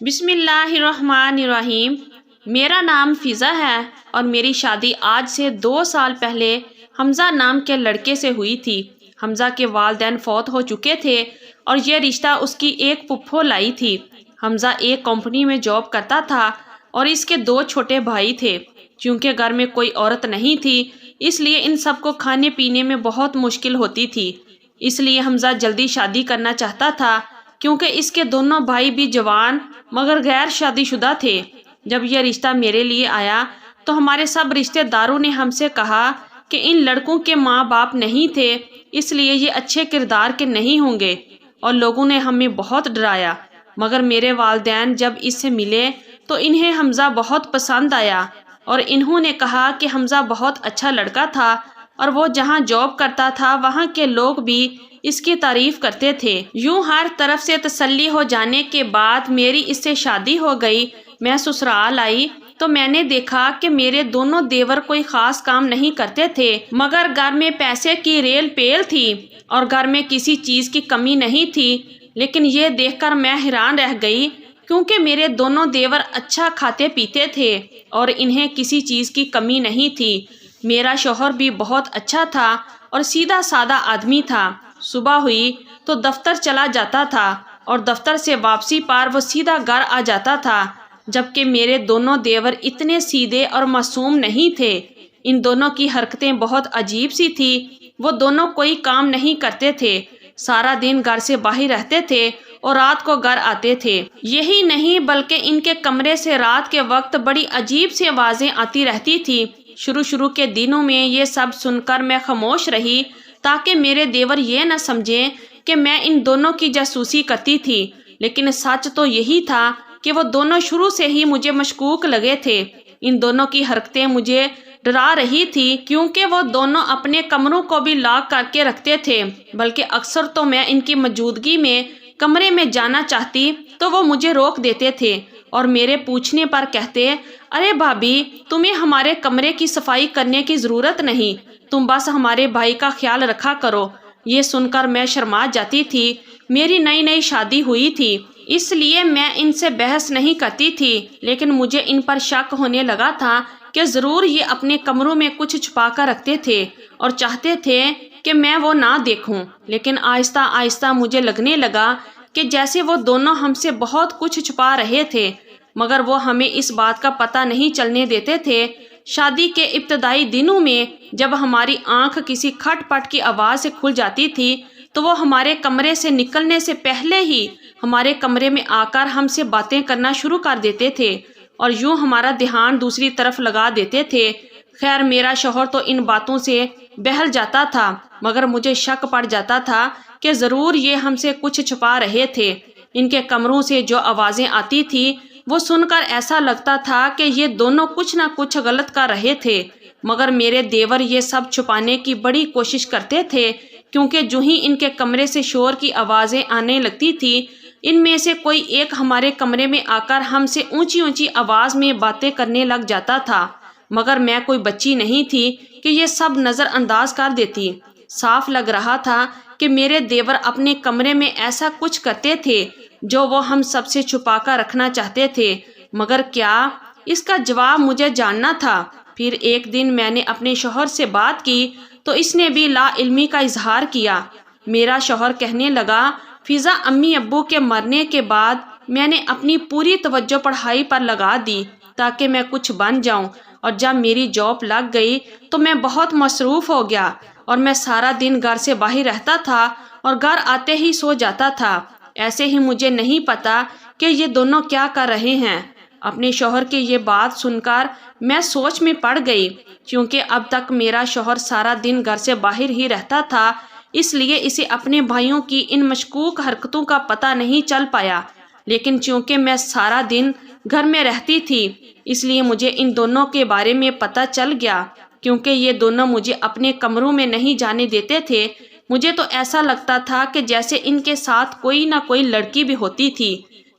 بسم اللہ الرحمن الرحیم۔ میرا نام فضا ہے اور میری شادی آج سے 2 سال پہلے حمزہ نام کے لڑکے سے ہوئی تھی۔ حمزہ کے والدین فوت ہو چکے تھے اور یہ رشتہ اس کی ایک پھپھو لائی تھی۔ حمزہ ایک کمپنی میں جاب کرتا تھا اور اس کے 2 چھوٹے بھائی تھے۔ چونکہ گھر میں کوئی عورت نہیں تھی اس لیے ان سب کو کھانے پینے میں بہت مشکل ہوتی تھی۔ اس لیے حمزہ جلدی شادی کرنا چاہتا تھا کیونکہ اس کے دونوں بھائی بھی جوان مگر غیر شادی شدہ تھے۔ جب یہ رشتہ میرے لیے آیا تو ہمارے سب رشتہ داروں نے ہم سے کہا کہ ان لڑکوں کے ماں باپ نہیں تھے اس لیے یہ اچھے کردار کے نہیں ہوں گے، اور لوگوں نے ہمیں بہت ڈرایا۔ مگر میرے والدین جب اس سے ملے تو انہیں حمزہ بہت پسند آیا اور انہوں نے کہا کہ حمزہ بہت اچھا لڑکا تھا اور وہ جہاں جاب کرتا تھا وہاں کے لوگ بھی اس کی تعریف کرتے تھے۔ یوں ہر طرف سے تسلی ہو جانے کے بعد میری اس سے شادی ہو گئی۔ میں سسرال آئی تو میں نے دیکھا کہ میرے دونوں دیور کوئی خاص کام نہیں کرتے تھے مگر گھر میں پیسے کی ریل پیل تھی اور گھر میں کسی چیز کی کمی نہیں تھی۔ لیکن یہ دیکھ کر میں حیران رہ گئی کیونکہ میرے دونوں دیور اچھا کھاتے پیتے تھے اور انہیں کسی چیز کی کمی نہیں تھی۔ میرا شوہر بھی بہت اچھا تھا اور سیدھا سادہ آدمی تھا۔ صبح ہوئی تو دفتر چلا جاتا تھا اور دفتر سے واپسی پر وہ سیدھا گھر آ جاتا تھا، جبکہ میرے دونوں دیور اتنے سیدھے اور معصوم نہیں تھے۔ ان دونوں کی حرکتیں بہت عجیب سی تھی۔ وہ دونوں کوئی کام نہیں کرتے تھے، سارا دن گھر سے باہر رہتے تھے اور رات کو گھر آتے تھے۔ یہی نہیں بلکہ ان کے کمرے سے رات کے وقت بڑی عجیب سی آوازیں آتی رہتی تھی۔ شروع کے دنوں میں یہ سب سن کر میں خاموش رہی تاکہ میرے دیور یہ نہ سمجھیں کہ میں ان دونوں کی جاسوسی کرتی تھی، لیکن سچ تو یہی تھا کہ وہ دونوں شروع سے ہی مجھے مشکوک لگے تھے۔ ان دونوں کی حرکتیں مجھے ڈرا رہی تھی کیونکہ وہ دونوں اپنے کمروں کو بھی لاک کر کے رکھتے تھے، بلکہ اکثر تو میں ان کی موجودگی میں کمرے میں جانا چاہتی تو وہ مجھے روک دیتے تھے اور میرے پوچھنے پر کہتے، ارے بھابی تمہیں ہمارے کمرے کی صفائی کرنے کی ضرورت نہیں، تم بس ہمارے بھائی کا خیال رکھا کرو۔ یہ سن کر میں شرما جاتی تھی۔ میری نئی شادی ہوئی تھی اس لیے میں ان سے بحث نہیں کرتی تھی، لیکن مجھے ان پر شک ہونے لگا تھا کہ ضرور یہ اپنے کمروں میں کچھ چھپا کر رکھتے تھے اور چاہتے تھے کہ میں وہ نہ دیکھوں۔ لیکن آہستہ آہستہ مجھے لگنے لگا کہ جیسے وہ دونوں ہم سے بہت کچھ چھپا رہے تھے، مگر وہ ہمیں اس بات کا پتہ نہیں چلنے دیتے تھے۔ شادی کے ابتدائی دنوں میں جب ہماری آنکھ کسی کھٹ پٹ کی آواز سے کھل جاتی تھی تو وہ ہمارے کمرے سے نکلنے سے پہلے ہی ہمارے کمرے میں آ کر ہم سے باتیں کرنا شروع کر دیتے تھے اور یوں ہمارا دھیان دوسری طرف لگا دیتے تھے۔ خیر میرا شوہر تو ان باتوں سے بہل جاتا تھا مگر مجھے شک پڑ جاتا تھا کہ ضرور یہ ہم سے کچھ چھپا رہے تھے۔ ان کے کمروں سے جو آوازیں آتی تھی وہ سن کر ایسا لگتا تھا کہ یہ دونوں کچھ نہ کچھ غلط کر رہے تھے، مگر میرے دیور یہ سب چھپانے کی بڑی کوشش کرتے تھے کیونکہ جو ہی ان کے کمرے سے شور کی آوازیں آنے لگتی تھی ان میں سے کوئی ایک ہمارے کمرے میں آ کر ہم سے اونچی آواز میں باتیں کرنے لگ جاتا تھا، مگر میں کوئی بچی نہیں تھی کہ یہ سب نظر انداز کر دیتی۔ صاف لگ رہا تھا کہ میرے دیور اپنے کمرے میں ایسا کچھ کرتے تھے جو وہ ہم سب سے چھپا کر رکھنا چاہتے تھے، مگر کیا؟ اس کا جواب مجھے جاننا تھا۔ پھر ایک دن میں نے اپنے شوہر سے بات کی تو اس نے بھی لا علمی کا اظہار کیا۔ میرا شوہر کہنے لگا، فضا امی ابو کے مرنے کے بعد میں نے اپنی پوری توجہ پڑھائی پر لگا دی تاکہ میں کچھ بن جاؤں، اور جب میری جاب لگ گئی تو میں بہت مصروف ہو گیا اور میں سارا دن گھر سے باہر رہتا تھا اور گھر آتے ہی سو جاتا تھا۔ ایسے ہی مجھے نہیں پتا کہ یہ دونوں کیا کر رہے ہیں۔ اپنے شوہر کی یہ بات سن کر میں سوچ میں پڑ گئی کیونکہ اب تک میرا شوہر سارا دن گھر سے باہر ہی رہتا تھا، اس لیے اسے اپنے بھائیوں کی ان مشکوک حرکتوں کا پتہ نہیں چل پایا، لیکن چونکہ میں سارا دن گھر میں رہتی تھی اس لیے مجھے ان دونوں کے بارے میں پتہ چل گیا۔ کیونکہ یہ دونوں مجھے اپنے کمروں میں نہیں جانے دیتے تھے، مجھے تو ایسا لگتا تھا کہ جیسے ان کے ساتھ کوئی نہ کوئی لڑکی بھی ہوتی تھی،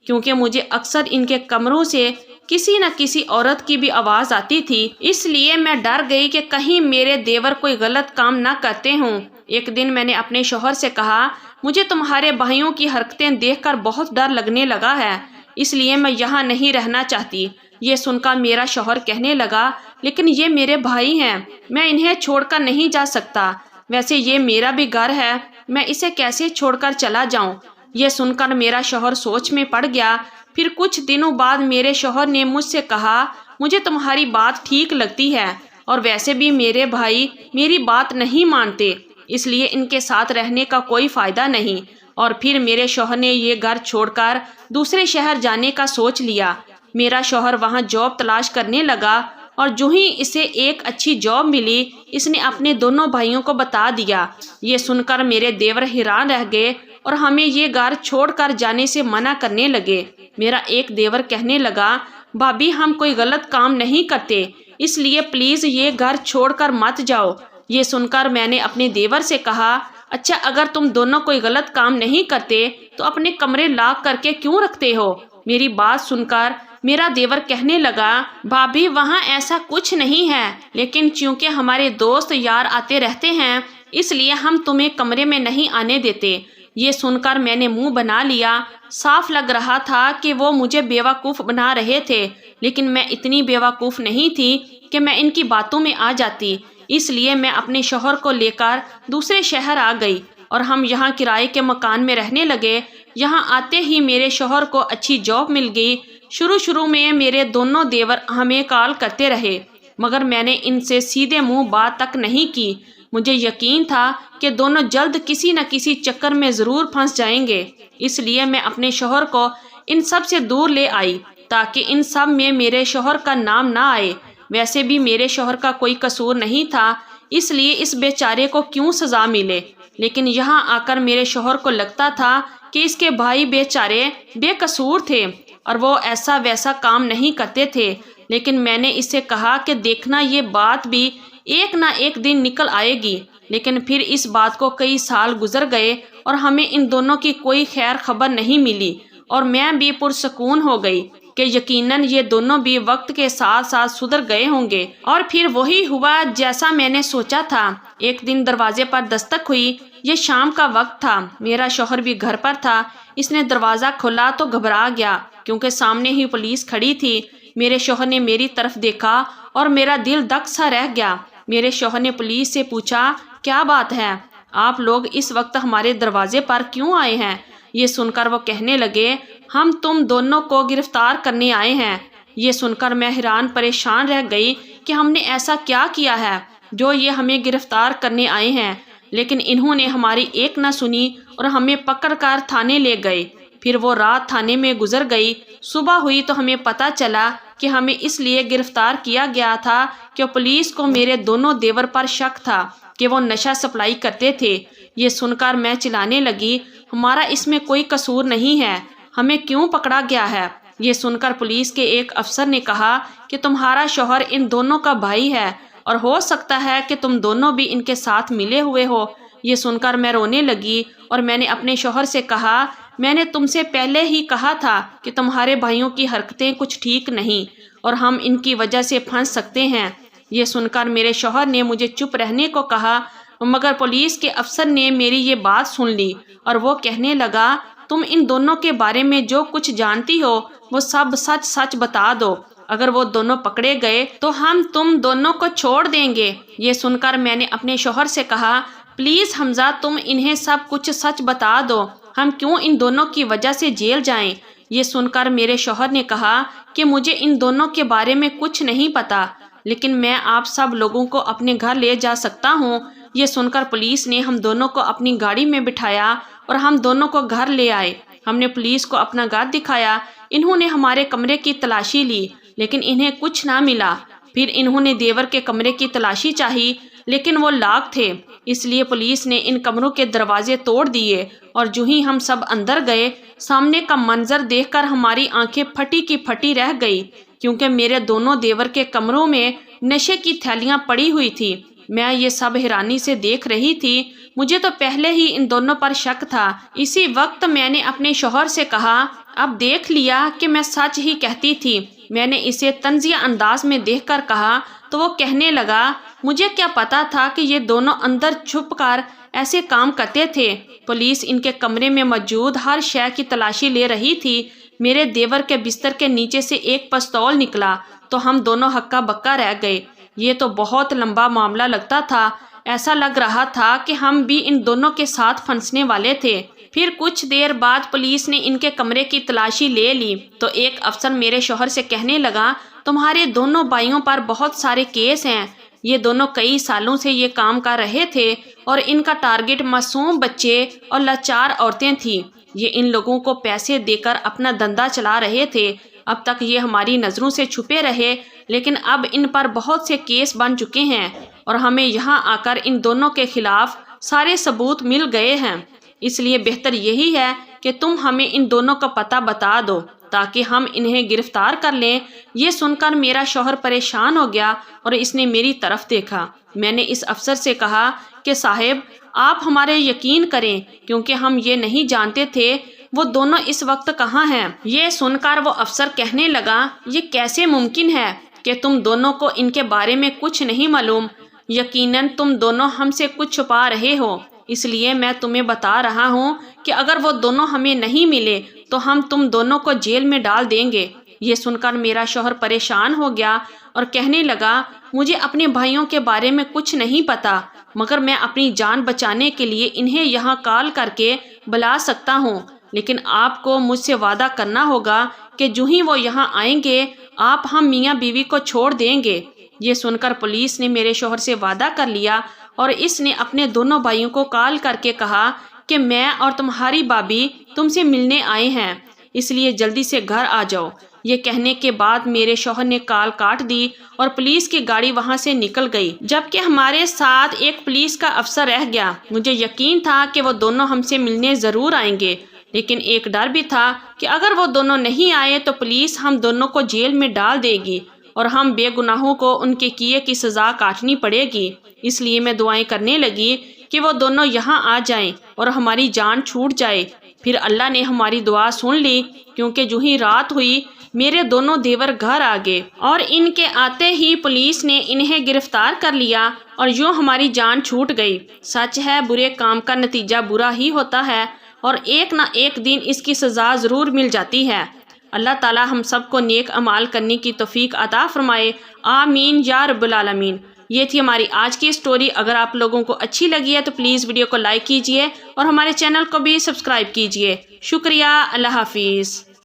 کیونکہ مجھے اکثر ان کے کمروں سے کسی نہ کسی عورت کی بھی آواز آتی تھی۔ اس لیے میں ڈر گئی کہ کہیں میرے دیور کوئی غلط کام نہ کرتے ہوں۔ ایک دن میں نے اپنے شوہر سے کہا، مجھے تمہارے بھائیوں کی حرکتیں دیکھ کر بہت ڈر لگنے لگا ہے، اس لیے میں یہاں نہیں رہنا چاہتی۔ یہ سن کر میرا شوہر کہنے لگا، لیکن یہ میرے بھائی ہیں، میں انہیں چھوڑ کر نہیں جا سکتا، ویسے یہ میرا بھی گھر ہے، میں اسے کیسے چھوڑ کر چلا جاؤں؟ یہ سن کر میرا شوہر سوچ میں پڑ گیا۔ پھر کچھ دنوں بعد میرے شوہر نے مجھ سے کہا، مجھے تمہاری بات ٹھیک لگتی ہے، اور ویسے بھی میرے بھائی میری بات نہیں مانتے، اس لیے ان کے ساتھ رہنے کا کوئی فائدہ نہیں۔ اور پھر میرے شوہر نے یہ گھر چھوڑ کر دوسرے شہر جانے کا سوچ لیا۔ میرا شوہر وہاں جاب تلاش کرنے لگا، اور جو ہی اسے ایک اچھی جاب ملی، اس نے اپنے دونوں بھائیوں کو بتا دیا۔ یہ سن کر میرے دیور حیران رہ گئے اور ہمیں یہ گھر چھوڑ کر جانے سے منع کرنے لگے۔ میرا ایک دیور کہنے لگا، بھابی ہم کوئی غلط کام نہیں کرتے، اس لیے پلیز یہ گھر چھوڑ کر مت جاؤ۔ یہ سن کر میں نے اپنے دیور سے کہا، اچھا اگر تم دونوں کوئی غلط کام نہیں کرتے تو اپنے کمرے لاک کر کے کیوں رکھتے ہو؟ میری بات سن کر میرا دیور کہنے لگا، بھابی وہاں ایسا کچھ نہیں ہے، لیکن چونکہ ہمارے دوست یار آتے رہتے ہیں اس لیے ہم تمہیں کمرے میں نہیں آنے دیتے۔ یہ سن کر میں نے منہ بنا لیا۔ صاف لگ رہا تھا کہ وہ مجھے بیوقوف بنا رہے تھے، لیکن میں اتنی بیوقوف نہیں تھی کہ میں ان کی باتوں میں آ جاتی۔ اس لیے میں اپنے شوہر کو لے کر دوسرے شہر آ گئی اور ہم یہاں کرائے کے مکان میں رہنے لگے۔ یہاں آتے ہی میرے شوہر کو اچھی جاب مل گئی۔ شروع میں میرے دونوں دیور ہمیں کال کرتے رہے، مگر میں نے ان سے سیدھے منہ بات تک نہیں کی۔ مجھے یقین تھا کہ دونوں جلد کسی نہ کسی چکر میں ضرور پھنس جائیں گے، اس لیے میں اپنے شوہر کو ان سب سے دور لے آئی تاکہ ان سب میں میرے شوہر کا نام نہ آئے۔ ویسے بھی میرے شوہر کا کوئی قصور نہیں تھا، اس لیے اس بیچارے کو کیوں سزا ملے؟ لیکن یہاں آ کر میرے شوہر کو لگتا تھا کہ اس کے بھائی بیچارے بے قصور تھے اور وہ ایسا ویسا کام نہیں کرتے تھے۔ لیکن میں نے اسے کہا کہ دیکھنا یہ بات بھی ایک نہ ایک دن نکل آئے گی۔ لیکن پھر اس بات کو کئی سال گزر گئے اور ہمیں ان دونوں کی کوئی خیر خبر نہیں ملی، اور میں بھی پرسکون ہو گئی کہ یقیناً یہ دونوں بھی وقت کے ساتھ ساتھ سدھر گئے ہوں گے۔ اور پھر وہی ہوا جیسا میں نے سوچا تھا۔ ایک دن دروازے پر دستک ہوئی۔ یہ شام کا وقت تھا، میرا شوہر بھی گھر پر تھا۔ اس نے دروازہ کھولا تو گھبرا گیا کیونکہ سامنے ہی پولیس کھڑی تھی۔ میرے شوہر نے میری طرف دیکھا اور میرا دل دک سا رہ گیا۔ میرے شوہر نے پولیس سے پوچھا، کیا بات ہے؟ آپ لوگ اس وقت ہمارے دروازے پر کیوں آئے ہیں؟ یہ سن کر وہ کہنے لگے، ہم تم دونوں کو گرفتار کرنے آئے ہیں۔ یہ سن کر میں حیران پریشان رہ گئی کہ ہم نے ایسا کیا کیا ہے جو یہ ہمیں گرفتار کرنے آئے ہیں، لیکن انہوں نے ہماری ایک نہ سنی اور ہمیں پکڑ کر تھانے لے گئے۔ پھر وہ رات تھانے میں گزر گئی۔ صبح ہوئی تو ہمیں پتہ چلا کہ ہمیں اس لیے گرفتار کیا گیا تھا کہ پولیس کو میرے دونوں دیور پر شک تھا کہ وہ نشہ سپلائی کرتے تھے۔ یہ سن کر میں چلانے لگی، ہمارا اس میں کوئی قصور نہیں ہے، ہمیں کیوں پکڑا گیا ہے؟ یہ سن کر پولیس کے ایک افسر نے کہا کہ تمہارا شوہر ان دونوں کا بھائی ہے اور ہو سکتا ہے کہ تم دونوں بھی ان کے ساتھ ملے ہوئے ہو۔ یہ سن کر میں رونے لگی اور میں نے اپنے شوہر سے کہا، میں نے تم سے پہلے ہی کہا تھا کہ تمہارے بھائیوں کی حرکتیں کچھ ٹھیک نہیں اور ہم ان کی وجہ سے پھنس سکتے ہیں۔ یہ سن کر میرے شوہر نے مجھے چپ رہنے کو کہا، مگر پولیس کے افسر نے میری یہ بات سن لی اور وہ کہنے لگا، تم ان دونوں کے بارے میں جو کچھ جانتی ہو وہ سب سچ سچ بتا دو، اگر وہ دونوں پکڑے گئے تو ہم تم دونوں کو چھوڑ دیں گے۔ یہ سن کر میں نے اپنے شوہر سے کہا، پلیز حمزہ تم انہیں سب کچھ سچ بتا دو، ہم کیوں ان دونوں کی وجہ سے جیل جائیں؟ یہ سن کر میرے شوہر نے کہا کہ مجھے ان دونوں کے بارے میں کچھ نہیں پتا، لیکن میں آپ سب لوگوں کو اپنے گھر لے جا سکتا ہوں۔ یہ سن کر پولیس نے ہم دونوں کو اپنی گاڑی میں بٹھایا اور ہم دونوں کو گھر لے آئے۔ ہم نے پولیس کو اپنا گھر دکھایا۔ انہوں نے ہمارے کمرے کی تلاشی لی لیکن انہیں کچھ نہ ملا۔ پھر انہوں نے دیور کے کمرے کی تلاشی چاہی لیکن وہ لاک تھے، اس لیے پولیس نے ان کمروں کے دروازے توڑ دیے، اور جو ہی ہم سب اندر گئے سامنے کا منظر دیکھ کر ہماری آنکھیں پھٹی کی پھٹی رہ گئی، کیونکہ میرے دونوں دیور کے کمروں میں نشے کی تھیلیاں پڑی ہوئی تھی۔ میں یہ سب حیرانی سے دیکھ رہی تھی، مجھے تو پہلے ہی ان دونوں پر شک تھا۔ اسی وقت میں نے اپنے شوہر سے کہا، اب دیکھ لیا کہ میں سچ ہی کہتی تھی۔ میں نے اسے طنزیہ انداز میں دیکھ کر کہا تو وہ کہنے لگا، مجھے کیا پتا تھا کہ یہ دونوں اندر چھپ کر ایسے کام کرتے تھے۔ پولیس ان کے کمرے میں موجود ہر شے کی تلاشی لے رہی تھی۔ میرے دیور کے بستر کے نیچے سے ایک پستول نکلا تو ہم دونوں ہکا بکا رہ گئے۔ یہ تو بہت لمبا معاملہ لگتا تھا، ایسا لگ رہا تھا کہ ہم بھی ان دونوں کے ساتھ پھنسنے والے تھے۔ پھر کچھ دیر بعد پولیس نے ان کے کمرے کی تلاشی لے لی تو ایک افسر میرے شوہر سے کہنے لگا، تمہارے دونوں بھائیوں پر بہت سارے کیس ہیں، یہ دونوں کئی سالوں سے یہ کام کر رہے تھے اور ان کا ٹارگٹ معصوم بچے اور لاچار عورتیں تھیں۔ یہ ان لوگوں کو پیسے دے کر اپنا دھندا چلا رہے تھے۔ اب تک یہ ہماری نظروں سے چھپے رہے، لیکن اب ان پر بہت سے کیس بن چکے ہیں اور ہمیں یہاں آ کر ان دونوں کے خلاف سارے ثبوت مل گئے ہیں۔ اس لیے بہتر یہی ہے کہ تم ہمیں ان دونوں کا پتہ بتا دو تاکہ ہم انہیں گرفتار کر لیں۔ یہ سن کر میرا شوہر پریشان ہو گیا اور اس نے میری طرف دیکھا۔ میں نے اس افسر سے کہا کہ صاحب آپ ہمارے یقین کریں کیونکہ ہم یہ نہیں جانتے تھے وہ دونوں اس وقت کہاں ہیں۔ یہ سن کر وہ افسر کہنے لگا، یہ کیسے ممکن ہے کہ تم دونوں کو ان کے بارے میں کچھ نہیں معلوم؟ یقیناً تم دونوں ہم سے کچھ چھپا رہے ہو، اس لیے میں تمہیں بتا رہا ہوں کہ اگر وہ دونوں ہمیں نہیں ملے تو ہم تم دونوں کو جیل میں ڈال دیں گے۔ یہ سن کر میرا شوہر پریشان ہو گیا اور کہنے لگا، مجھے اپنے بھائیوں کے بارے میں کچھ نہیں پتا، مگر میں اپنی جان بچانے کے لیے انہیں یہاں کال کر کے بلا سکتا ہوں، لیکن آپ کو مجھ سے وعدہ کرنا ہوگا کہ جو ہی وہ یہاں آئیں گے آپ ہم میاں بیوی کو چھوڑ دیں گے۔ یہ سن کر پولیس نے میرے شوہر سے وعدہ کر لیا اور اس نے اپنے دونوں بھائیوں کو کال کر کے کہا کہ میں اور تمہاری بھابھی تم سے ملنے آئے ہیں، اس لیے جلدی سے گھر آ جاؤ۔ یہ کہنے کے بعد میرے شوہر نے کال کاٹ دی اور پولیس کی گاڑی وہاں سے نکل گئی، جبکہ ہمارے ساتھ ایک پولیس کا افسر رہ گیا۔ مجھے یقین تھا کہ وہ دونوں ہم سے ملنے ضرور آئیں گے، لیکن ایک ڈر بھی تھا کہ اگر وہ دونوں نہیں آئے تو پولیس ہم دونوں کو جیل میں ڈال دے گی اور ہم بے گناہوں کو ان کے کیے کی سزا کاٹنی پڑے گی۔ اس لیے میں دعائیں کرنے لگی کہ وہ دونوں یہاں آ جائیں اور ہماری جان چھوٹ جائے۔ پھر اللہ نے ہماری دعا سن لی، کیونکہ جو ہی رات ہوئی میرے دونوں دیور گھر آ گئے اور ان کے آتے ہی پولیس نے انہیں گرفتار کر لیا اور یوں ہماری جان چھوٹ گئی۔ سچ ہے برے کام کا نتیجہ برا ہی ہوتا ہے اور ایک نہ ایک دن اس کی سزا ضرور مل جاتی ہے۔ اللہ تعالی ہم سب کو نیک اعمال کرنے کی توفیق عطا فرمائے، آمین یا رب العالمین۔ یہ تھی ہماری آج کی سٹوری۔ اگر آپ لوگوں کو اچھی لگی ہے تو پلیز ویڈیو کو لائک کیجئے اور ہمارے چینل کو بھی سبسکرائب کیجئے۔ شکریہ، اللہ حافظ۔